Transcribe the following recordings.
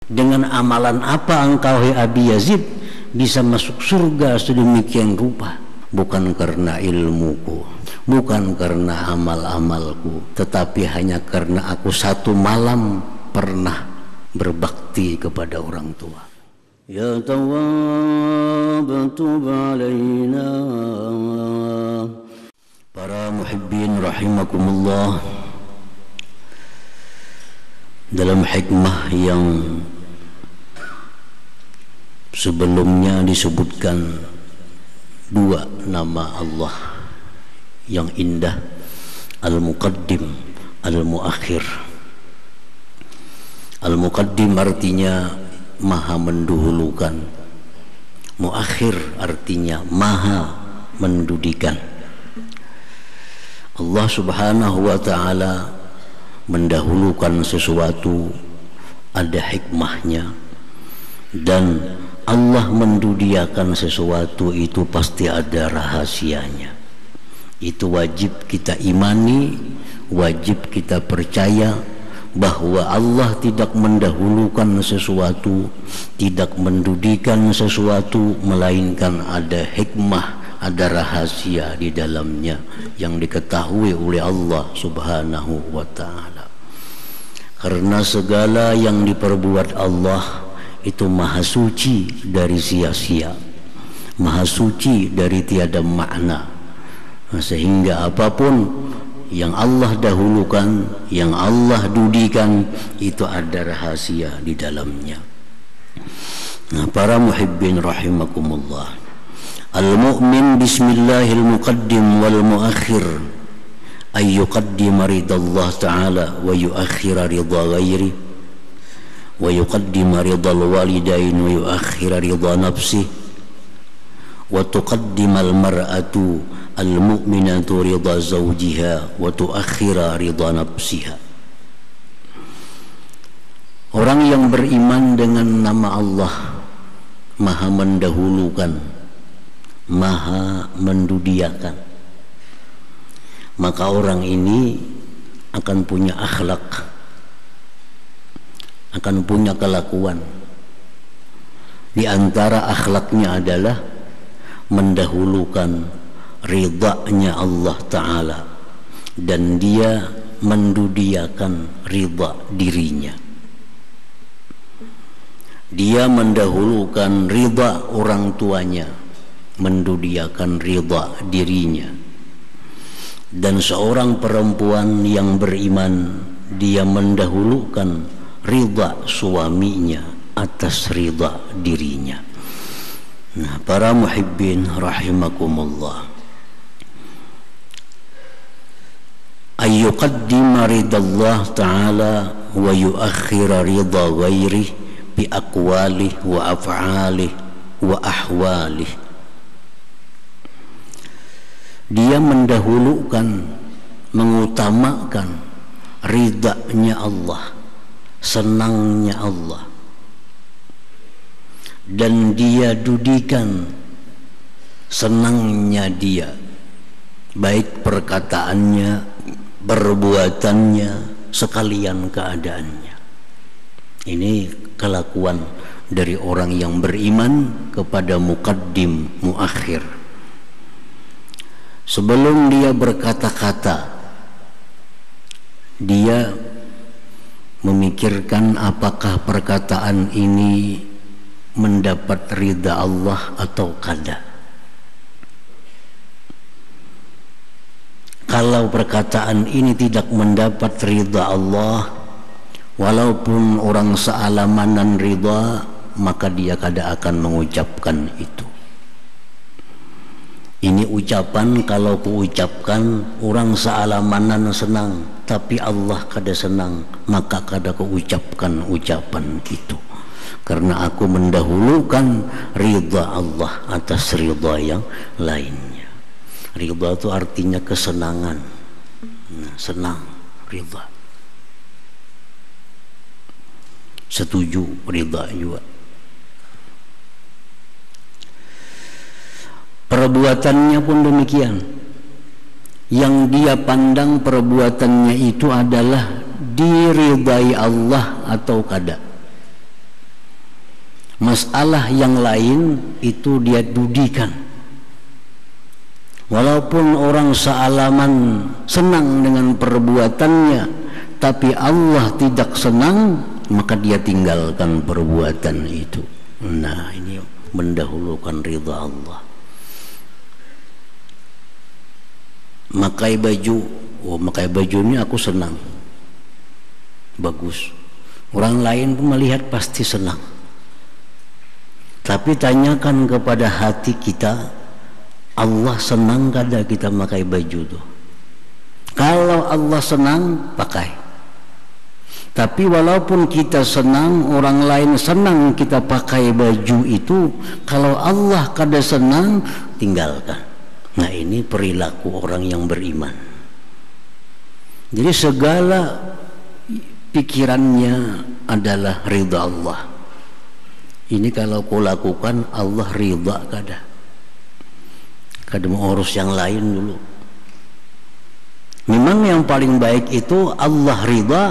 Dengan amalan apa engkau hai Abi Yazid bisa masuk surga sedemikian rupa? Bukan karena ilmuku, bukan karena amal-amalku, tetapi hanya karena aku satu malam pernah berbakti kepada orang tua. Ya Tawwab tub alaina. Para muhibbin rahimakumullah, dalam hikmah yang sebelumnya disebutkan dua nama Allah yang indah, Al-Muqaddim, Al-Muakhir. Al-Muqaddim artinya maha mendahulukan, Muakhir artinya maha mendudikan. Allah subhanahu wa ta'ala mendahulukan sesuatu, ada hikmahnya, dan Allah mendudiakan sesuatu itu pasti ada rahasianya. Itu wajib kita imani, wajib kita percaya bahwa Allah tidak mendahulukan sesuatu, tidak mendudikan sesuatu, melainkan ada hikmah, ada rahasia di dalamnya yang diketahui oleh Allah subhanahu wa ta'ala. Karena segala yang diperbuat Allah itu maha suci dari sia-sia, maha suci dari tiada makna, sehingga apapun yang Allah dahulukan, yang Allah dudikan, itu ada rahasia di dalamnya. Nah, para muhibbin rahimakumullah, al-mu'min bismillahil muqaddim wal muakhir ay yuqaddima ridallah ta'ala wa yuakhira ridha ghairi wa yuqaddima ridal walidain wa yuakhira ridha nafsih wa tuqaddima al-mar'atu al-mu'minatu ridha zawjiha wa tuakhira ridha nafsiha. Orang yang beriman dengan nama Allah maha mendahulukan, maha mendudiakan, maka orang ini akan punya akhlak, akan punya kelakuan. Di antara akhlaknya adalah mendahulukan ridhanya Allah Ta'ala, dan dia mendudiakan ridha dirinya. Dia mendahulukan ridha orang tuanya, mendudiakan ridha dirinya. Dan seorang perempuan yang beriman, dia mendahulukan ridha suaminya atas ridha dirinya. Nah, para muhibbin rahimakumullah, ayyuqaddima ridallah ta'ala wa yuakhira ridha ghairih bi aqwalih wa af'alih wa ahwalih. Dia mendahulukan, mengutamakan ridhanya Allah, senangnya Allah, dan dia dudikan senangnya dia, baik perkataannya, perbuatannya, sekalian keadaannya. Ini kelakuan dari orang yang beriman kepada muqaddim, muakhir. Sebelum dia berkata-kata, dia memikirkan apakah perkataan ini mendapat ridha Allah atau kada. Kalau perkataan ini tidak mendapat ridha Allah, walaupun orang sealamanan ridha, maka dia kada akan mengucapkan itu. Ini ucapan kalau kuucapkan orang sealamanan senang, tapi Allah kada senang, maka kada kuucapkan ucapan itu. Karena aku mendahulukan ridha Allah atas ridha yang lainnya. Ridha itu artinya kesenangan. Nah, senang, ridha. Setuju, ridha juga. Perbuatannya pun demikian. Yang dia pandang perbuatannya itu adalah diridai Allah atau kada. Masalah yang lain itu dia dudikan. Walaupun orang sealaman senang dengan perbuatannya, tapi Allah tidak senang, maka dia tinggalkan perbuatan itu. Nah, ini mendahulukan ridha Allah. Makai baju, makai baju ini aku senang, bagus. Orang lain pun melihat pasti senang. Tapi tanyakan kepada hati kita, Allah senang kada kita pakai baju tuh? Kalau Allah senang, pakai. Tapi walaupun kita senang, orang lain senang kita pakai baju itu, kalau Allah kada senang, tinggalkan. Nah, ini perilaku orang yang beriman. Jadi segala pikirannya adalah ridha Allah. Ini kalau kau lakukan, Allah ridha kada. Kada mau urus yang lain dulu. Memang yang paling baik itu Allah ridha,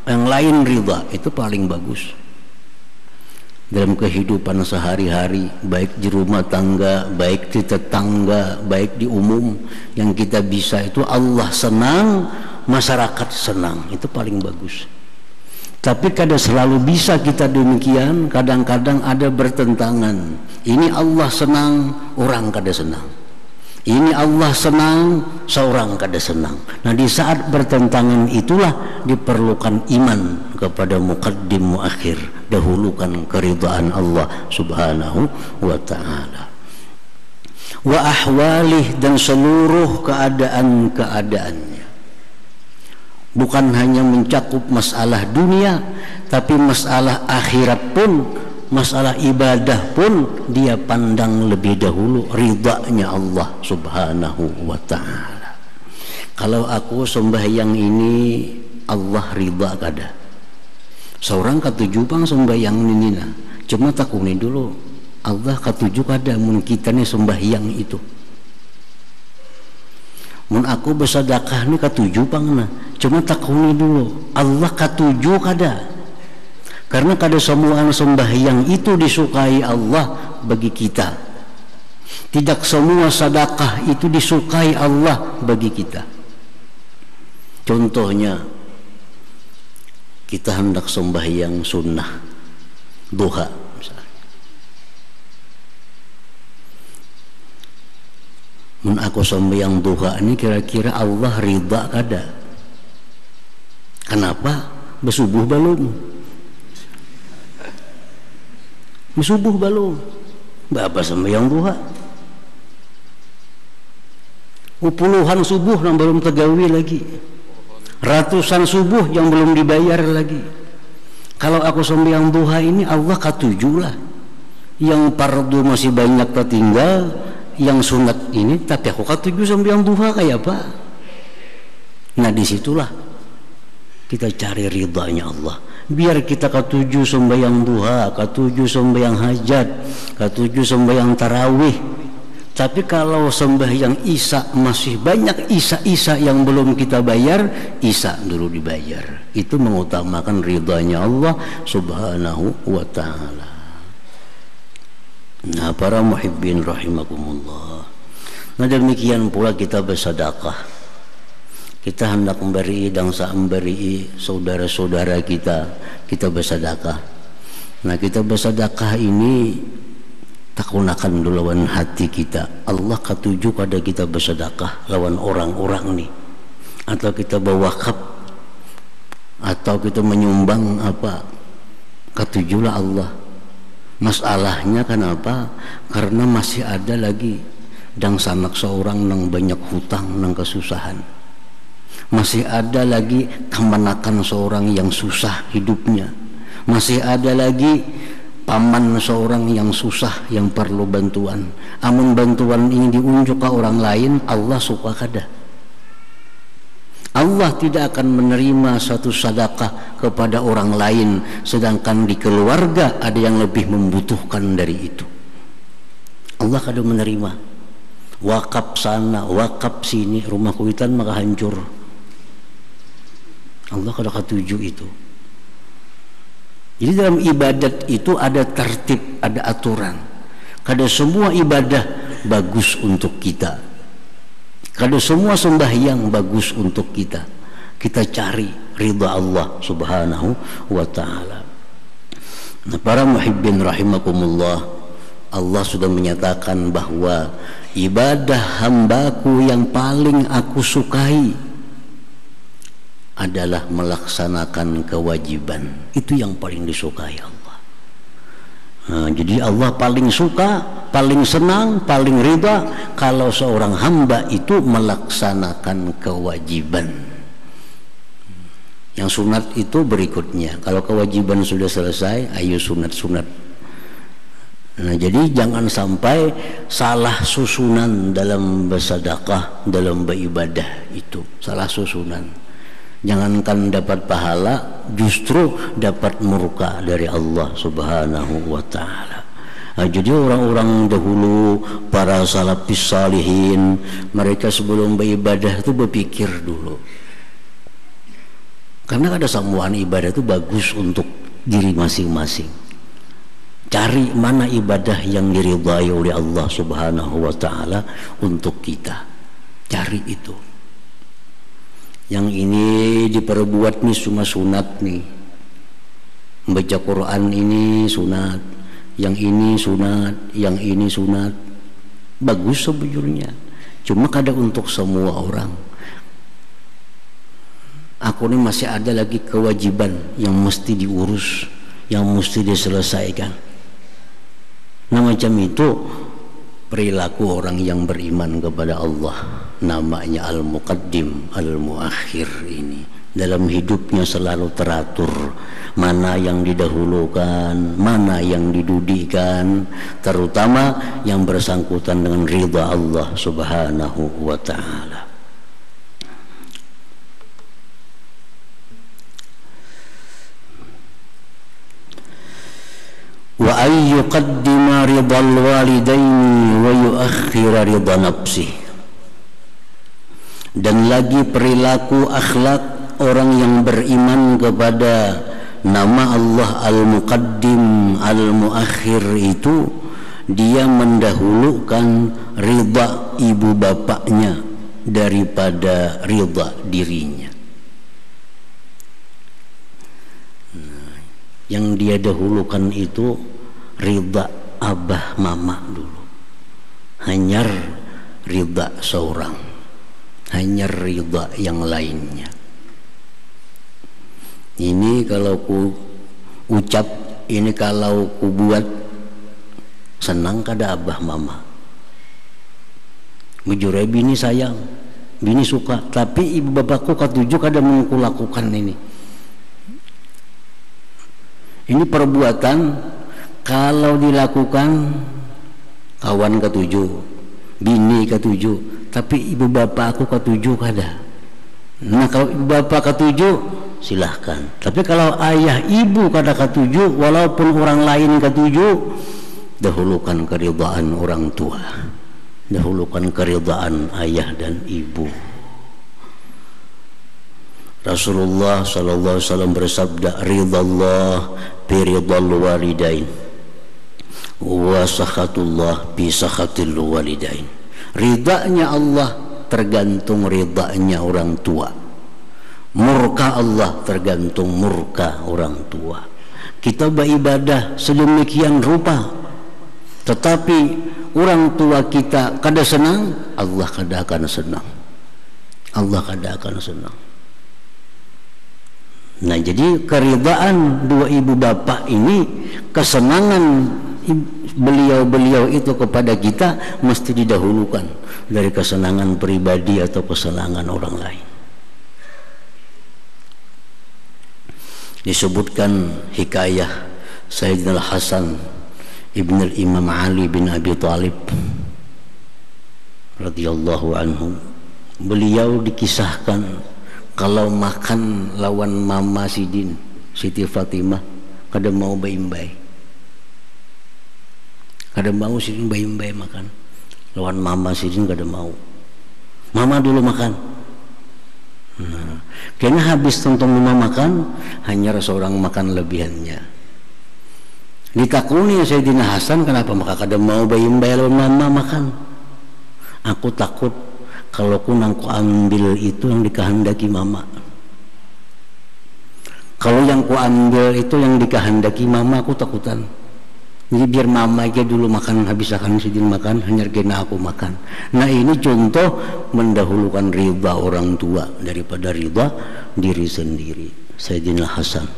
yang lain ridha, itu paling bagus. Dalam kehidupan sehari-hari, baik di rumah tangga, baik di tetangga, baik di umum, yang kita bisa itu Allah senang, masyarakat senang, itu paling bagus. Tapi kadang selalu bisa kita demikian, kadang-kadang ada bertentangan. Ini Allah senang, orang kada senang. Ini Allah senang, seorang kada senang. Nah, di saat bertentangan itulah diperlukan iman kepada muqaddim muakhir, dahulukan keridhaan Allah subhanahu wa ta'ala. Wa ahwalih, dan seluruh keadaan-keadaannya. Bukan hanya mencakup masalah dunia, tapi masalah akhirat pun, masalah ibadah pun dia pandang lebih dahulu ridhanya Allah subhanahu wa ta'ala. Kalau aku sembahyang ini Allah ridha kada? Seorang katuju bang sembahyang ini nah, cuma takuni dulu Allah katuju kada mun kita nih sembahyang itu. Mun aku bersedekah nih katuju bang nah, cuma takuni dulu Allah katuju kada? Karena kada semua sembahyang itu disukai Allah bagi kita. Tidak semua sedekah itu disukai Allah bagi kita. Contohnya, kita hendak sembahyang sunnah duha misalnya. Mun aku sembahyang duha ini kira-kira Allah ridha kada? Kenapa? Besubuh belum? Subuh belum, berapa sembahyang duha? Puluhan subuh yang belum tergawi lagi, ratusan subuh yang belum dibayar lagi. Kalau aku sembahyang duha ini Allah katuju lah. Yang fardu masih banyak tertinggal, yang sunat ini tapi aku katuju sembahyang duha kayak apa? Nah, disitulah kita cari ridhanya Allah. Biar kita katuju sembahyang duha, katuju sembahyang hajat, katuju sembahyang tarawih. Tapi kalau sembahyang isya masih banyak isya yang belum kita bayar, isya dulu dibayar. Itu mengutamakan ridhanya Allah subhanahu wa ta'ala. Nah, para muhibbin rahimakumullah, nah demikian pula kita bersedekah. Kita hendak memberi dangsa memberi saudara-saudara kita bersedekah. Nah, kita bersedekah ini tak gunakan dulu lawan hati kita. Allah katuju pada kita bersedekah lawan orang-orang nih. Atau kita berwakaf, atau kita menyumbang apa, katujulah Allah. Masalahnya kenapa? Karena masih ada lagi dang sanak seorang nang banyak hutang nang kesusahan. Masih ada lagi kemenakan seorang yang susah hidupnya. Masih ada lagi paman seorang yang susah, yang perlu bantuan. Amun bantuan ini diunjuk ke orang lain, Allah suka kada? Allah tidak akan menerima satu sedekah kepada orang lain, sedangkan di keluarga ada yang lebih membutuhkan dari itu. Allah kada menerima. Wakaf sana, wakaf sini, rumah kuitan maka hancur. Allah kada katuju itu. Jadi dalam ibadat itu ada tertib, ada aturan. Kada semua ibadah bagus untuk kita, kada semua sembahyang bagus untuk kita. Kita cari ridha Allah subhanahu wa ta'ala. Nah, para muhibbin rahimakumullah, Allah sudah menyatakan bahwa ibadah hambaku yang paling aku sukai adalah melaksanakan kewajiban. Itu yang paling disukai Allah. Nah, jadi Allah paling suka, paling senang, paling ridha kalau seorang hamba itu melaksanakan kewajiban. Yang sunat itu berikutnya. Kalau kewajiban sudah selesai, ayo sunat-sunat. Nah, jadi jangan sampai salah susunan dalam bersedekah, dalam beribadah itu salah susunan. Jangankan dapat pahala, justru dapat murka dari Allah subhanahu wa ta'ala. Nah, jadi orang-orang dahulu, para salafis salihin, mereka sebelum beribadah itu berpikir dulu. Karena ada semua ibadah itu bagus untuk diri masing-masing. Cari mana ibadah yang diridhai oleh Allah subhanahu wa ta'ala untuk kita. Cari itu. Yang ini diperbuat nih cuma sunat nih. Membaca Quran ini sunat, yang ini sunat, yang ini sunat. Bagus sebujurnya. Cuma kadang untuk semua orang. Aku ini masih ada lagi kewajiban yang mesti diurus, yang mesti diselesaikan. Nah, macam itu perilaku orang yang beriman kepada Allah. Namanya al-muqaddim, al-muakhir ini. Dalam hidupnya selalu teratur. Mana yang didahulukan, mana yang didudikan. Terutama yang bersangkutan dengan ridha Allah subhanahu wa ta'ala. Wa ay yuqaddima ridhal walidaini wa yuakhkhira ridha nafsi. Dan lagi perilaku akhlak orang yang beriman kepada nama Allah al-muqaddim al-muakhir itu, dia mendahulukan ridha ibu bapaknya daripada ridha dirinya. Yang dia dahulukan itu ridha abah mama dulu, hanyar ridha seorang, hanyar ridha yang lainnya. Ini kalau ku ucap, ini kalau ku buat, senang kada abah mama. Bujur bini sayang, bini suka, tapi ibu bapakku katuju kada mau ku lakukan ini. Ini perbuatan kalau dilakukan kawan ketujuh, bini ketujuh, tapi ibu bapak aku ketujuh kada. Nah, kalau ibu bapak ketujuh silahkan. Tapi kalau ayah ibu kada ketujuh, walaupun orang lain ketujuh, dahulukan keridhaan orang tua, dahulukan keridhaan ayah dan ibu. Rasulullah sallallahu alaihi wasallam bersabda, ridallah bi ridal walidain wa sakhatullah bi sakhatil walidain. Ridanya Allah tergantung ridanya orang tua, murka Allah tergantung murka orang tua. Kita beribadah sedemikian rupa, tetapi orang tua kita kada senang, Allah kada akan senang, Allah kada akan senang. Nah, jadi keridhaan dua ibu bapak ini, kesenangan beliau-beliau itu kepada kita mesti didahulukan dari kesenangan pribadi atau kesenangan orang lain. Disebutkan hikayah Sayyidina Hasan ibn al-Imam Ali bin Abi Thalib radhiyallahu anhu. Beliau dikisahkan kalau makan lawan mama Sidin, Siti Fatimah, kada mau bayi-bayi, kada mau Sidin bayi-bayi makan lawan mama Sidin, kada mau. Mama dulu makan. Nah, kayaknya habis tonton mama makan, hanya seorang makan lebihannya. Ditakuni Sayyidina Hasan, kenapa maka kada mau bayi-bayi lawan mama makan? Aku takut kalau kunang ku ambil itu yang dikehendaki mama. Kalau yang ku ambil itu yang dikehendaki mama, aku takutan. Jadi biar mama aja dulu makan, habis akan Sidin makan, hanya kena aku makan. Nah ini contoh mendahulukan ridha orang tua daripada ridha diri sendiri. Sayyidina Hasan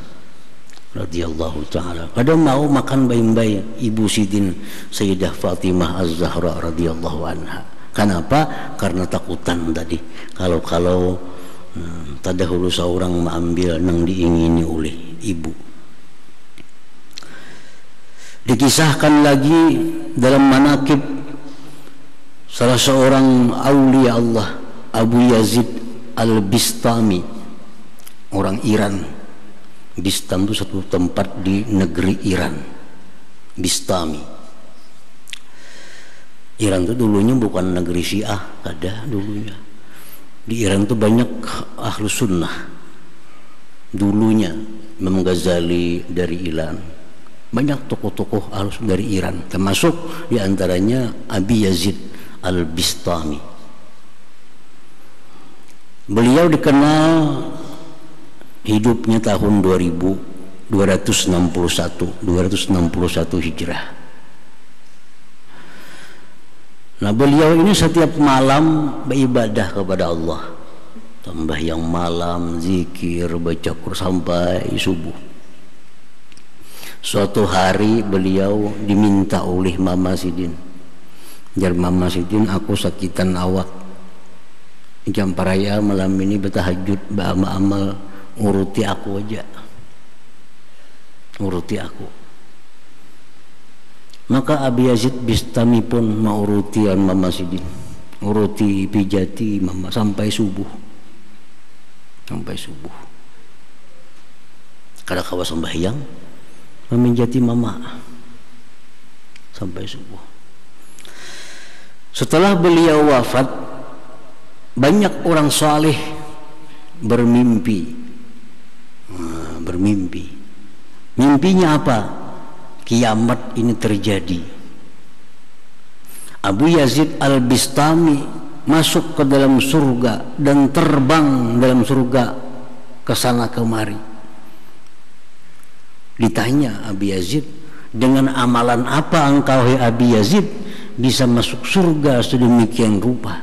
radhiyallahu ta'ala kadang mau makan bayi-bayi ibu Sidin Sayyidah Fatimah Az-Zahra radhiyallahu anha. Kenapa? Karena takutan tadi. Kalau tadahulu seorang mengambil yang diingini oleh ibu. Dikisahkan lagi dalam manaqib salah seorang aulia Allah, Abu Yazid Al-Bistami, orang Iran. Bistam itu satu tempat di negeri Iran. Bistami. Iran itu dulunya bukan negeri Syiah, ada dulunya. Di Iran itu banyak ahlu sunnah. Dulunya Imam Ghazali dari Iran. Banyak tokoh-tokoh ahlu sunnah dari Iran, termasuk diantaranya Abi Yazid Al-Bistami. Beliau dikenal hidupnya tahun 261 Hijrah. Nah beliau ini setiap malam beribadah kepada Allah, sembahyang malam, zikir, baca Quran sampai subuh. Suatu hari beliau diminta oleh Mama Sidin, jar Mama Sidin, aku sakitan awak, jam paraya malam ini bertahajud, beramal, uruti aku aja, uruti aku. Maka Abi Yazid Bistami pun mau urutian Mama Sidin, uruti pijati Mama sampai subuh, sampai subuh. Kada kawa sembahyang, meminjati Mama sampai subuh. Setelah beliau wafat, banyak orang saleh bermimpi. Mimpinya apa? Kiamat ini terjadi. Abu Yazid Al-Bistami masuk ke dalam surga dan terbang dalam surga ke sana kemari. Ditanya Abi Yazid, dengan amalan apa engkau hai Abi Yazid bisa masuk surga sedemikian rupa?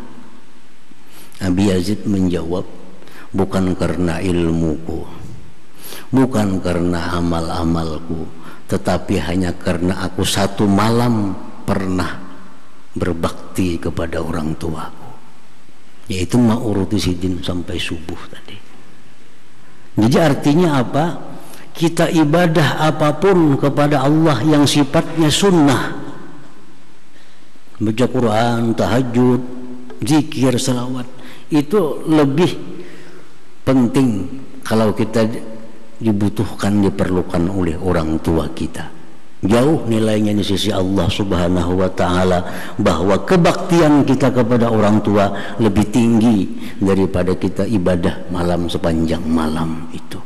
Abi Yazid menjawab, bukan karena ilmuku, bukan karena amal-amalku, tetapi hanya karena aku satu malam pernah berbakti kepada orang tuaku, yaitu ma'uruti Sidin sampai subuh tadi. Jadi artinya apa? Kita ibadah apapun kepada Allah yang sifatnya sunnah, baca Quran, tahajud, zikir, salawat, itu lebih penting kalau kita dibutuhkan, diperlukan oleh orang tua kita. Jauh nilainya di sisi Allah Subhanahu wa ta'ala, bahwa kebaktian kita kepada orang tua lebih tinggi daripada kita ibadah malam sepanjang malam itu.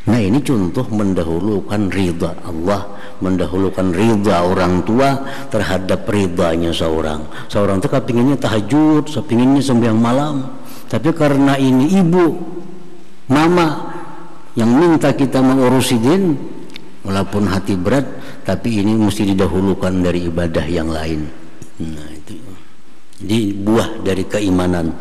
Nah ini contoh mendahulukan ridha Allah, mendahulukan ridha orang tua terhadap ridhanya seorang. Seorang itu kepinginnya tahajud, kepinginnya sembahyang malam, tapi karena ini ibu, mama yang minta kita mengurus Sidin, walaupun hati berat, tapi ini mesti didahulukan dari ibadah yang lain. Nah itu jadi buah dari keimanan,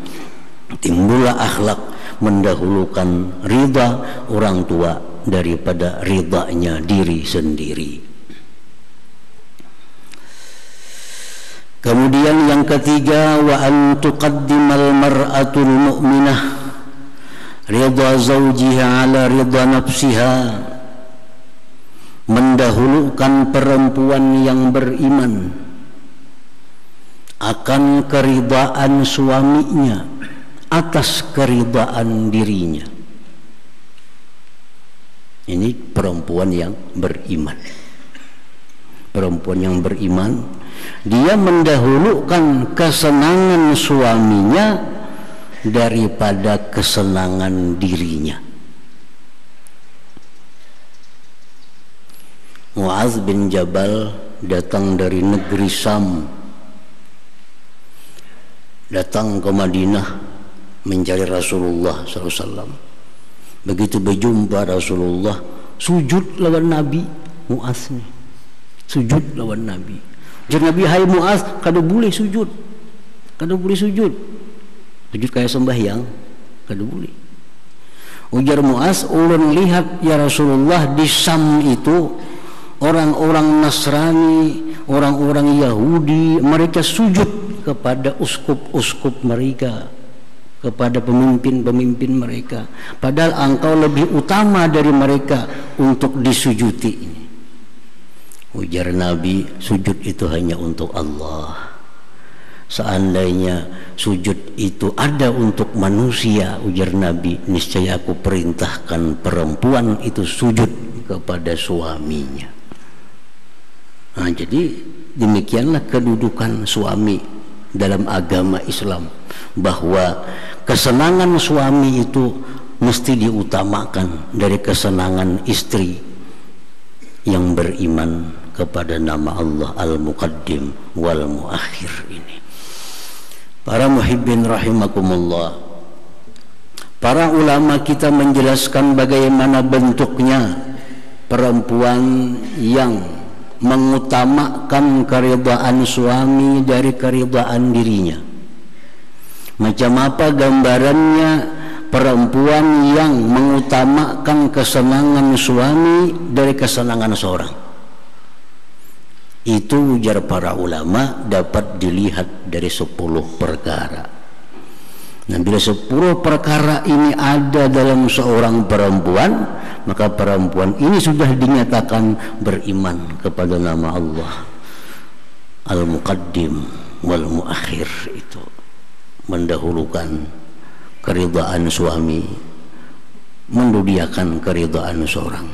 timbullah akhlak mendahulukan ridha orang tua daripada ridhanya diri sendiri. Kemudian yang ketiga, wa an tuqaddimal mar'atul mu'minah ridha zawjiha ala ridha nafsiha, mendahulukan perempuan yang beriman akan keridhaan suaminya atas keridhaan dirinya. Ini perempuan yang beriman. Perempuan yang beriman, dia mendahulukan kesenangan suaminya daripada kesenangan dirinya. Mu'adz bin Jabal datang dari negeri Sam, datang ke Madinah mencari Rasulullah SAW. Begitu berjumpa Rasulullah, sujud lawan Nabi. Mu'adz nih sujud lawan Nabi. Jadi Nabi, hai Mu'adz, kada boleh sujud, kada boleh sujud kayak sembahyang, kada boleh. Ujar Mu'adz, ulun lihat ya Rasulullah, di Sam itu orang-orang Nasrani, orang-orang Yahudi, mereka sujud kepada uskup-uskup mereka, kepada pemimpin-pemimpin mereka, padahal engkau lebih utama dari mereka untuk disujuti ini. Ujar Nabi, sujud itu hanya untuk Allah. Seandainya sujud itu ada untuk manusia, ujar Nabi, niscaya aku perintahkan perempuan itu sujud kepada suaminya. Nah, jadi demikianlah kedudukan suami dalam agama Islam, bahwa kesenangan suami itu mesti diutamakan dari kesenangan istri yang beriman kepada nama Allah Al-Muqaddim wal Muakhir ini. Para muhibbin rahimakumullah, para ulama kita menjelaskan bagaimana bentuknya perempuan yang mengutamakan keridhaan suami dari keridhaan dirinya. Macam apa gambarannya perempuan yang mengutamakan kesenangan suami dari kesenangan seorang? Itu ujar para ulama dapat dilihat dari 10 perkara. Nah, bila 10 perkara ini ada dalam seorang perempuan, maka perempuan ini sudah dinyatakan beriman kepada nama Allah Al-Muqaddim wal Muakhir, itu mendahulukan keridhaan suami, mendudiakan keridhaan seorang.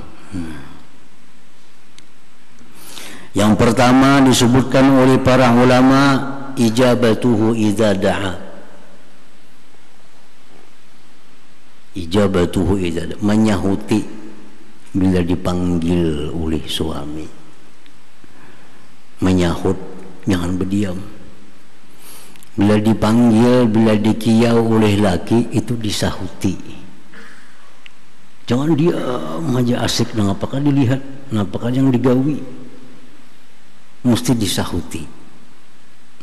Yang pertama disebutkan oleh para ulama, ijabatuhu idza da'a. Ijabatuhu idza da'a, menyahuti bila dipanggil oleh suami. Menyahut, jangan berdiam. Bila dipanggil, bila dikiau oleh laki, itu disahuti. Jangan diam aja asik, apakah dilihat, apakah yang digawi, mesti disahuti.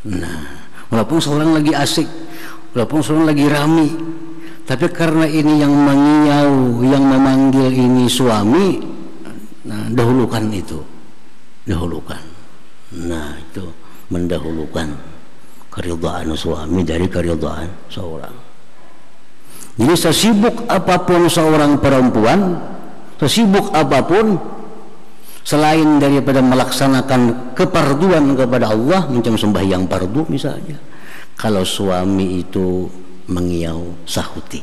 Nah, walaupun seorang lagi asik, walaupun seorang lagi rami, tapi karena ini yang mengiau, yang memanggil ini suami, nah dahulukan itu, dahulukan. Nah, itu mendahulukan keridhaan suami dari keridhaan seorang. Jadi sesibuk apapun seorang perempuan, sesibuk apapun, selain daripada melaksanakan keparduan kepada Allah, macam sembahyang pardu misalnya, kalau suami itu mengiau, sahuti.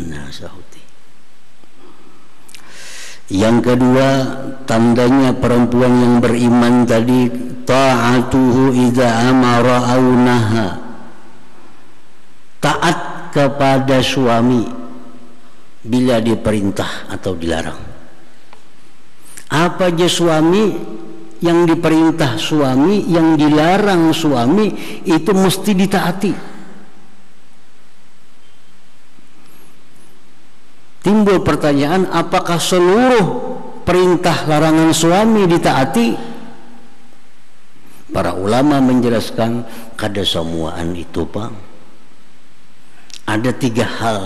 Nah, sahuti. Yang kedua, tandanya perempuan yang beriman tadi, ta'atuhu idza amara aw naha. Taat kepada suami bila diperintah atau dilarang. Apa aja suami, yang diperintah suami, yang dilarang suami, itu mesti ditaati. Timbul pertanyaan, apakah seluruh perintah larangan suami ditaati? Para ulama menjelaskan, kada semuaan itu, Pak. Ada 3 hal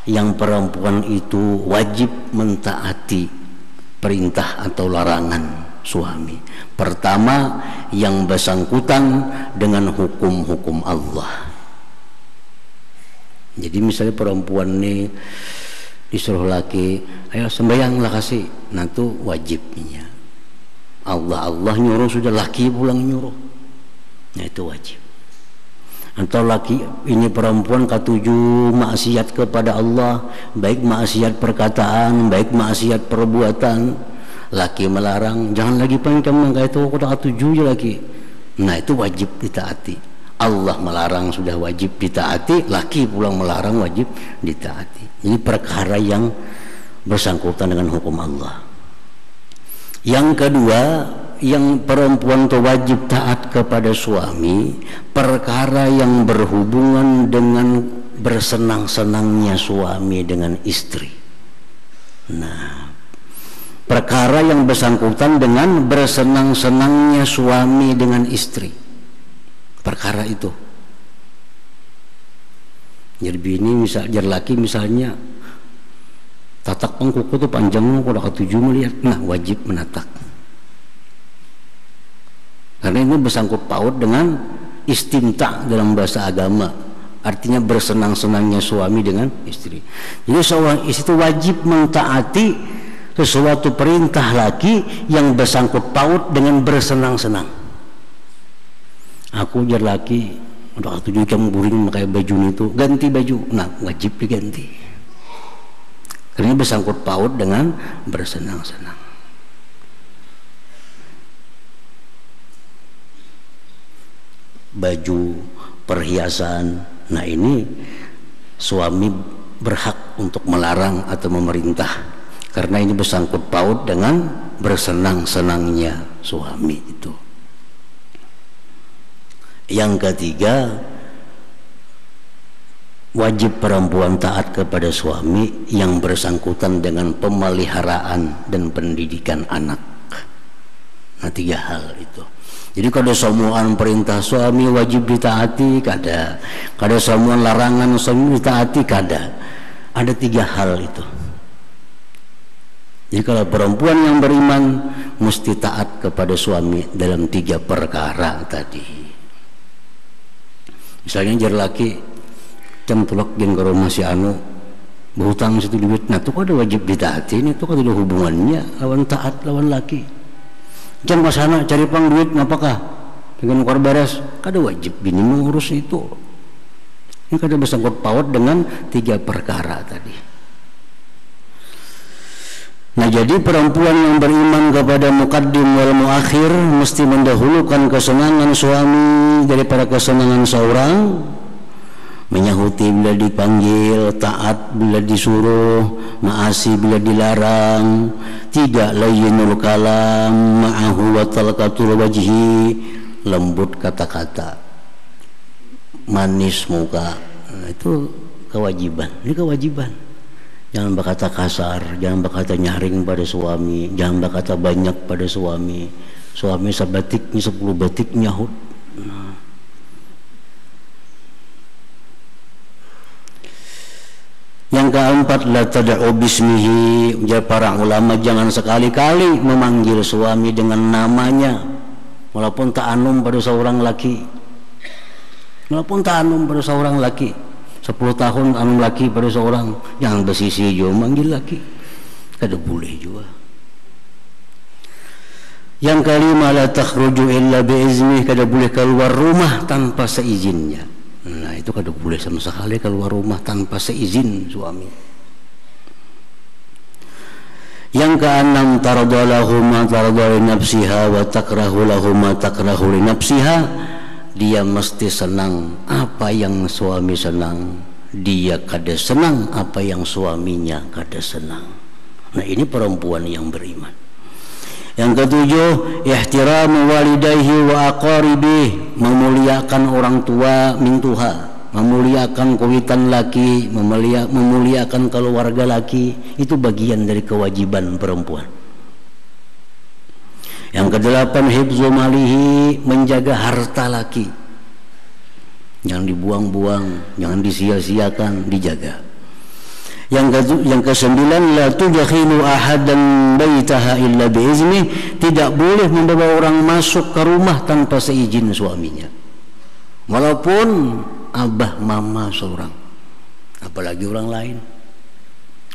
yang perempuan itu wajib mentaati perintah atau larangan suami. Pertama, yang bersangkutan dengan hukum-hukum Allah. Jadi misalnya perempuan ini disuruh laki, ayo sembahyanglah kasih, nah itu wajibnya. Allah nyuruh, sudah laki pulang nyuruh, nah itu wajib. Atau laki ini perempuan ketujuh maksiat kepada Allah, baik maksiat perkataan, baik maksiat perbuatan, laki melarang, jangan lagi pengen kayak itu, aku tak ketujuh lagi. Nah itu wajib ditaati. Allah melarang sudah wajib ditaati, laki pulang melarang wajib ditaati. Ini perkara yang bersangkutan dengan hukum Allah. Yang kedua, yang perempuan itu wajib taat kepada suami perkara yang berhubungan dengan bersenang-senangnya suami dengan istri. Nah, perkara yang bersangkutan dengan bersenang-senangnya suami dengan istri, perkara itu. Jadi bini jadi laki misalnya tatak pengkuku itu panjangnya kalau 7 melihat, nah wajib menatak. Karena ini bersangkut paut dengan istimta dalam bahasa agama, artinya bersenang-senangnya suami dengan istri. Jadi seorang istri itu wajib mentaati sesuatu perintah laki yang bersangkut paut dengan bersenang-senang. Aku jadi laki, udah 7 jam buring pakai baju itu, ganti baju, nah wajib diganti. Karena bersangkut paut dengan bersenang-senang. Baju, perhiasan, nah ini suami berhak untuk melarang atau memerintah karena ini bersangkut paut dengan bersenang-senangnya suami itu. Yang ketiga, wajib perempuan taat kepada suami yang bersangkutan dengan pemeliharaan dan pendidikan anak. Nah 3 hal itu. Jadi kalau semuaan perintah suami wajib ditaati, kada semuaan larangan suami ditaati, kada. Ada 3 hal itu. Jadi kalau perempuan yang beriman mesti taat kepada suami dalam 3 perkara tadi. Misalnya jadi laki jam tulak gen ke rumah si anu berhutang situ duit, nah itu kada wajib ditaati, itu kada ada hubungannya lawan taat lawan laki. Jangan ke sana cari pang duit ngapakah dengan ukar beres, kada wajib bini mengurus itu. Ini kada bersangkut paut dengan 3 perkara tadi. Nah jadi perempuan yang beriman kepada muqaddim wal muakhir mesti mendahulukan kesenangan suami daripada kesenangan seorang, menyahuti bila dipanggil, taat bila disuruh, maasi bila dilarang, 3 layyinul kalam ma'ahu wa talqatul wajhi, lembut kata-kata, manis muka. Nah, itu kewajiban. Ini kewajiban. Jangan berkata kasar, jangan berkata nyaring pada suami, jangan berkata banyak pada suami. Suami sebatiknya 10 batik nyahut. Nah. Yang keempat, la tad'u bismihi. Para ulama jangan sekali-kali memanggil suami dengan namanya walaupun tak anum pada seorang laki. Walaupun tak anum pada seorang laki. 10 tahun anum laki pada seorang, jangan bersisi juga manggil laki. Kada boleh juga. Yang kelima, la takhruju illa biiznih. Kada boleh keluar rumah tanpa seizinnya. Nah itu kada boleh sama sekali keluar rumah tanpa seizin suami. Yang keenam, tarda lahu ma tarda li nafsiha wa takrahu lahu ma takrahu li nafsiha. Dia mesti senang apa yang suami senang, dia kada senang apa yang suaminya kada senang. Nah ini perempuan yang beriman. Yang ketujuh, ihtiramu walidayhi wa aqaribih, memuliakan orang tua mintuha, memuliakan kawitan laki, memuliakan keluarga laki, itu bagian dari kewajiban perempuan. Yang kedelapan, hifzu malihi, menjaga harta laki, jangan dibuang-buang, jangan disia-siakan, dijaga. Yang kesembilan, la tudkhilu ahadan baitaha illa biizni, tidak boleh membawa orang masuk ke rumah tanpa seizin suaminya, walaupun abah mama seorang, apalagi orang lain.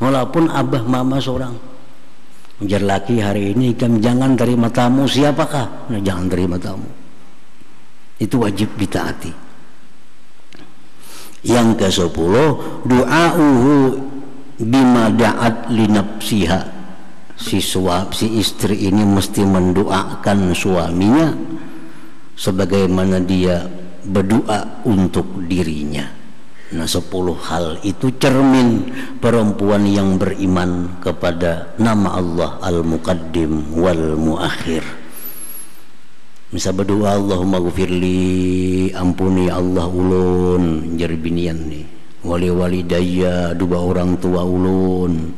Walaupun abah mama seorang. Ujar laki hari ini kan jangan terima tamu, siapakah? Nah, jangan terima tamu. Itu wajib ditaati. Yang ke-10, du'auhu bima da'at li nafsiha. Si istri ini mesti mendoakan suaminya sebagaimana dia berdoa untuk dirinya. Nah 10 hal itu cermin perempuan yang beriman kepada nama Allah Al-Muqaddim wal Muakhir. Misal berdoa Allahumma gufirli, ampuni Allah ulun jerbinian nih, wali walidayya, dua orang tua ulun,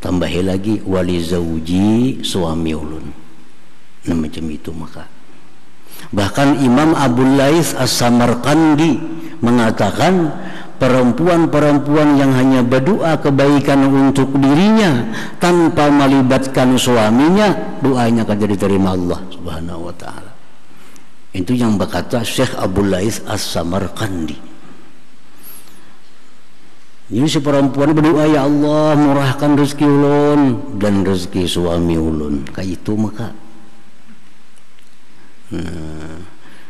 tambahi lagi wali zauji, suami ulun. Nah macam itu. Maka bahkan Imam Abul Laits As-Samarqandi mengatakan perempuan-perempuan yang hanya berdoa kebaikan untuk dirinya tanpa melibatkan suaminya, doanya akan diterima Allah Subhanahu wa taala. Itu yang berkata Syekh Abul Laits As-Samarqandi. Jadi si perempuan berdoa, ya Allah murahkan rezeki ulun dan rezeki suami ulun. Kayak itu maka.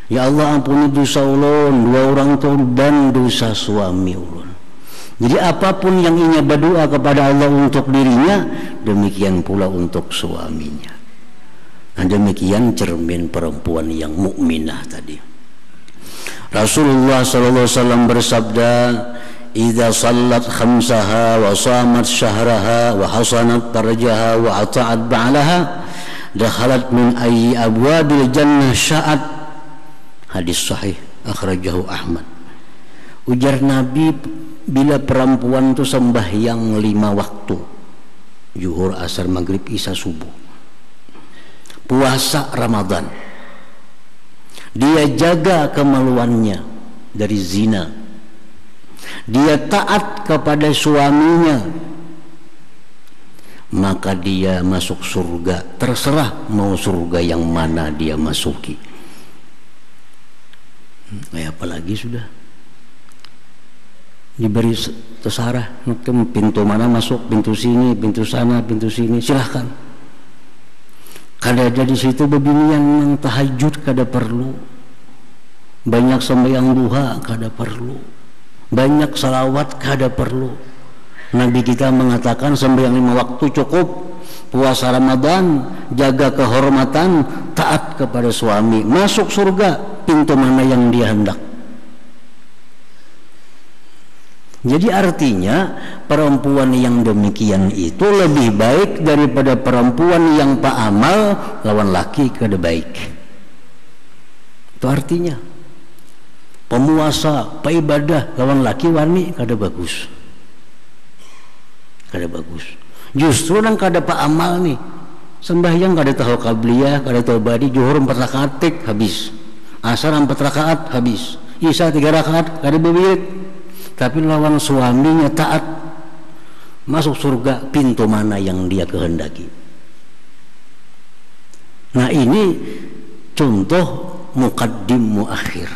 Ya Allah ampuni dosa ulun, dua orang tua dan dosa suami ulun. Jadi apapun yang ia berdoa kepada Allah untuk dirinya, demikian pula untuk suaminya. Nah demikian cermin perempuan yang mukminah tadi. Rasulullah SAW bersabda, "Idza sallat khamsaha wa shamat syahraha wa hasanat farjaha wa ata'at ba'laha, dakhalat min ayyi abwabil jannah sya'at." Hadis sahih akhrajahu Ahmad. Ujar Nabi, bila perempuan itu sembahyang 5 waktu, zuhur, asar, maghrib, isya, subuh, puasa Ramadan, dia jaga kemaluannya dari zina, dia taat kepada suaminya, maka dia masuk surga, terserah mau surga yang mana dia masuki. Kayak apalagi sudah diberi terserah pintu mana masuk, pintu sini, pintu sana, pintu sini, silahkan. Kada ada di situ bebinian yang tahajud kada perlu, banyak sembahyang duha kada perlu, banyak salawat kada perlu. Nabi kita mengatakan sembahyang 5 waktu cukup, puasa Ramadan, jaga kehormatan, taat kepada suami, masuk surga pintu mana yang dia hendak. Jadi artinya perempuan yang demikian itu lebih baik daripada perempuan yang pak amal lawan laki kada baik. Itu artinya pemuasa, peibadah lawan laki wani kada bagus. Kada bagus. Justru nang kada pak amal nih, sembahyang kada tahu qabliyah, kada tahu badi, zuhur 4 rakaat tik habis, asar 4 rakaat habis, isya 3 rakaat kada bewirid. Tapi lawan suaminya taat, masuk surga pintu mana yang dia kehendaki. Nah ini contoh muqaddim muakhir.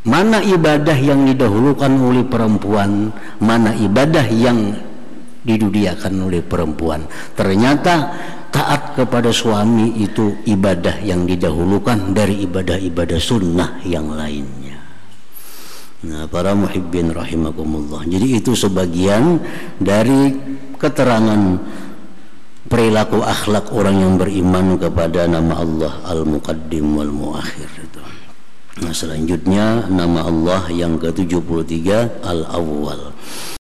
Mana ibadah yang didahulukan oleh perempuan, mana ibadah yang didudiakan oleh perempuan. Ternyata taat kepada suami itu ibadah yang didahulukan dari ibadah-ibadah sunnah yang lainnya. Nah para muhibbin rahimakumullah, jadi itu sebagian dari keterangan perilaku akhlak orang yang beriman kepada nama Allah Al-Muqaddim wal Muakhir itu. Nah selanjutnya nama Allah yang ke-73 Al-Awwal.